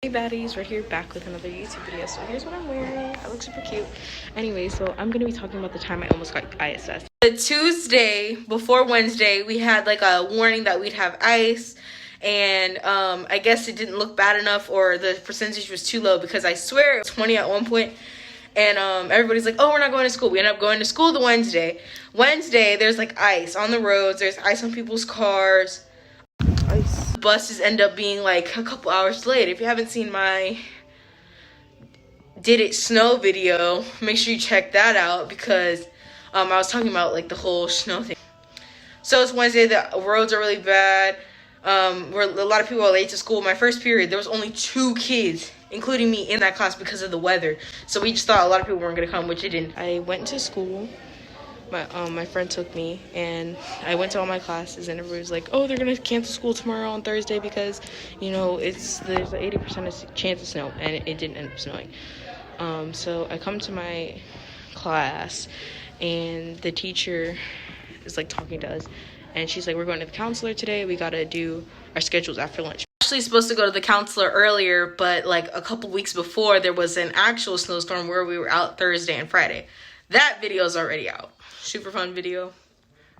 Hey baddies, we're here back with another YouTube video. So here's what I'm wearing. I look super cute. Anyway, so I'm gonna be talking about the time I almost got ISS. The Tuesday before Wednesday, we had like a warning that we'd have ice, and I guess it didn't look bad enough, or the percentage was too low, because I swear it was 20 at one point. And everybody's like, oh, we're not going to school. We end up going to school the Wednesday. There's like ice on the roads. There's ice on people's cars. Ice. Buses end up being like a couple hours late. If you haven't seen my Did It Snow video, make sure you check that out, because I was talking about like the whole snow thing. So it's Wednesday. The roads are really bad. A lot of people are late to school. My first period, there was only 2 kids, including me, in that class because of the weather. So we just thought a lot of people weren't gonna come, which it didn't. I went to school. My friend took me, and I went to all my classes, and everybody was like, oh, they're gonna cancel school tomorrow on Thursday because, you know, there's an 80% chance of snow, and it didn't end up snowing. So I come to my class, and the teacher is like talking to us, and she's like, we're going to the counselor today. We gotta do our schedules after lunch. Actually supposed to go to the counselor earlier, but like a couple weeks before, there was an actual snowstorm where we were out Thursday and Friday. That video is already out. Super fun video.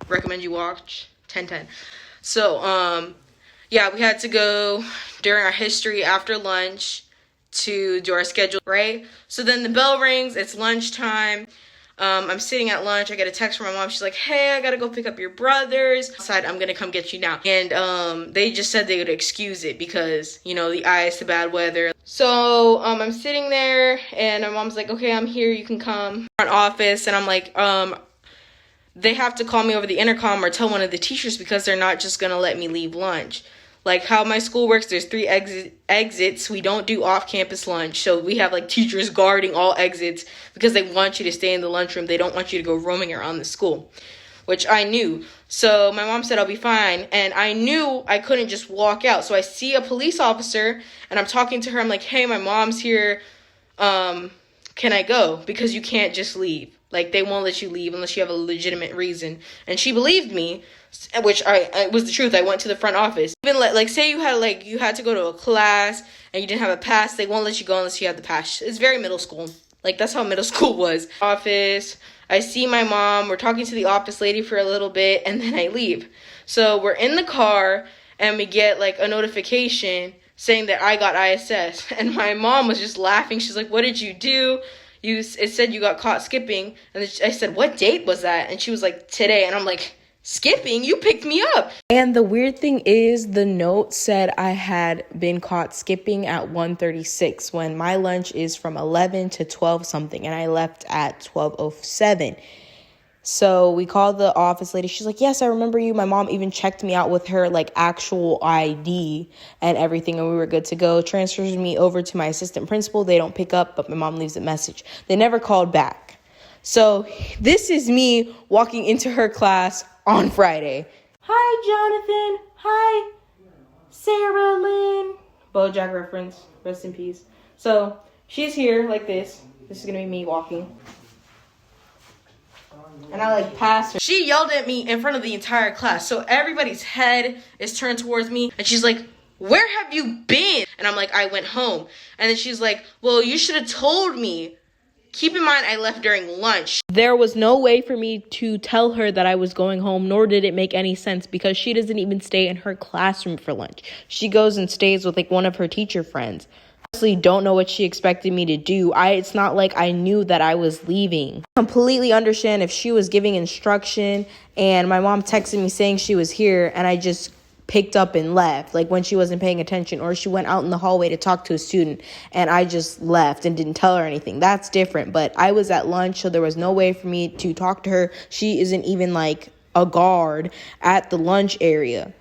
Recommend you watch. 10/10. So, yeah, we had to go during our history after lunch to do our schedule, right? So then the bell rings. It's lunchtime. I'm sitting at lunch. I get a text from my mom. She's like, hey, I gotta go pick up your brothers. I said, I'm gonna come get you now. And they just said they would excuse it because, you know, the ice, the bad weather. So I'm sitting there, and my mom's like, okay, I'm here. You can come. Front office, and I'm like, they have to call me over the intercom or tell one of the teachers, because they're not just gonna let me leave lunch. Like how my school works, there's 3 exits. We don't do off-campus lunch, so we have like teachers guarding all exits because they want you to stay in the lunchroom. They don't want you to go roaming around the school, which I knew. So my mom said I'll be fine, and I knew I couldn't just walk out. So I see a police officer, and I'm talking to her. I'm like, hey, my mom's here. Can I go? Because you can't just leave. Like, they won't let you leave unless you have a legitimate reason. And she believed me, which I was the truth. I went to the front office. Even like say you had to go to a class and you didn't have a pass, they won't let you go unless you have the pass. It's very middle school. Like, that's how middle school was. Office. I see my mom. We're talking to the office lady for a little bit, and then I leave. So we're in the car, and we get like a notification saying that I got ISS. And my mom was just laughing. She's like, what did you do? It said you got caught skipping. And I said, what date was that? And she was like, today. And I'm like, skipping? You picked me up. And the weird thing is, the note said I had been caught skipping at 1:36 when my lunch is from 11 to 12 something, and I left at 12:07. So we called the office lady. She's like, yes, I remember you. My mom even checked me out with her like actual ID and everything, and we were good to go. Transfers me over to my assistant principal. They don't pick up, but my mom leaves a message. They never called back. So this is me walking into her class on Friday. Hi, Jonathan. Hi, Sarah Lynn. BoJack reference. Rest in peace. So she's here like this. This is going to be me walking. And I like passed her. She yelled at me in front of the entire class. So everybody's head is turned towards me. And she's like, where have you been? And I'm like, I went home. And then she's like, well, you should have told me. Keep in mind, I left during lunch. There was no way for me to tell her that I was going home, nor did it make any sense, because she doesn't even stay in her classroom for lunch. She goes and stays with like one of her teacher friends. Honestly, don't know what she expected me to do. It's not like I knew that I was leaving. I completely understand if she was giving instruction and my mom texted me saying she was here, and I just picked up and left, like when she wasn't paying attention, or she went out in the hallway to talk to a student and I just left and didn't tell her anything. That's different. But I was at lunch, so there was no way for me to talk to her. She isn't even like a guard at the lunch area.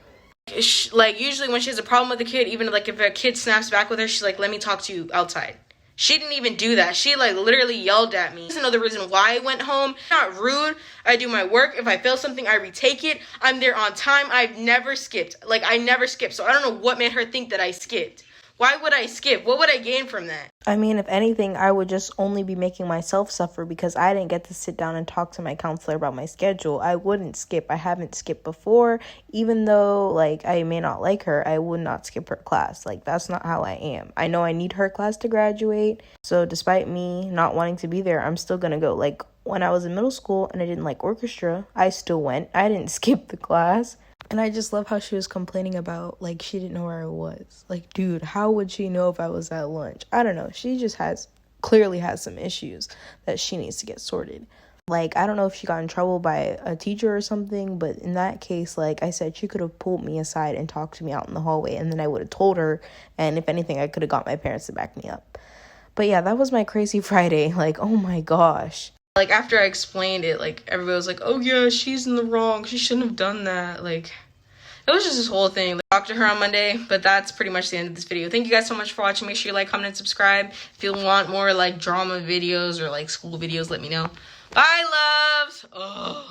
Like, usually when she has a problem with a kid, even like if a kid snaps back with her, she's like, let me talk to you outside. She didn't even do that. She like literally yelled at me. That's another reason why I went home. Not rude. I do my work. If I fail something, I retake it. I'm there on time. I've never skipped. Like, I never skipped. So I don't know what made her think that I skipped. Why would I skip? What would I gain from that? I mean, if anything, I would just only be making myself suffer because I didn't get to sit down and talk to my counselor about my schedule. I wouldn't skip. I haven't skipped before. Even though, like, I may not like her, I would not skip her class. Like, that's not how I am. I know I need her class to graduate. So despite me not wanting to be there, I'm still gonna go. Like, when I was in middle school and I didn't like orchestra, I still went. I didn't skip the class. And I just love how she was complaining about, like, she didn't know where I was. Like, dude, how would she know if I was at lunch? I don't know. She just clearly has some issues that she needs to get sorted. Like, I don't know if she got in trouble by a teacher or something, but in that case, like I said, she could have pulled me aside and talked to me out in the hallway, and then I would have told her, and if anything, I could have got my parents to back me up. But yeah, that was my crazy Friday. Like, oh my gosh. Like, after I explained it, like, everybody was like, oh yeah, she's in the wrong. She shouldn't have done that. Like, it was just this whole thing. Like, talk to her on Monday, but that's pretty much the end of this video. Thank you guys so much for watching. Make sure you like, comment, and subscribe. If you want more, like, drama videos or, like, school videos, let me know. Bye, loves. Ugh.